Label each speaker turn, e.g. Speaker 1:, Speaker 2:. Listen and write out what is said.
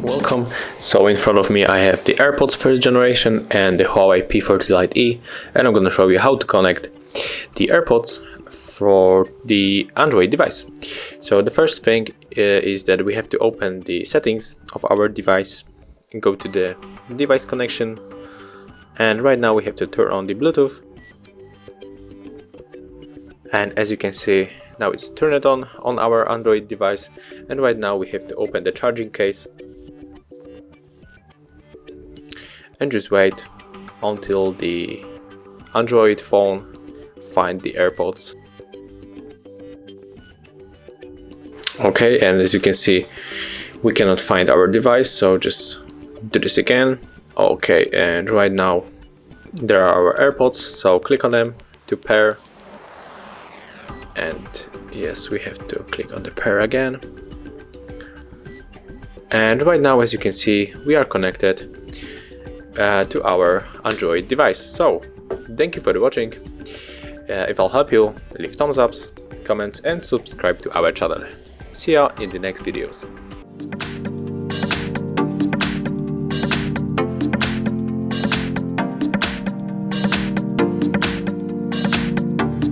Speaker 1: Welcome. So in front of me I have the AirPods first generation and the Huawei P40 Lite E, and I'm going to show you how to connect the AirPods for the Android device. So the first thing is that we have to open the settings of our device and go to the device connection, and right now we have to turn on the Bluetooth, and as you can see now it's turned on our Android device. And right now we have to open the charging case and just wait until the Android phone finds the AirPods. Okay, and as you can see we cannot find our device, so just do this again. Okay, and right now there are our AirPods, so click on them to pair, and yes, we have to click on the pair again. And right now, as you can see, we are connected to our Android device. So thank you for watching. If I'll help you, leave thumbs ups, comments and subscribe to our channel. See ya in the next videos.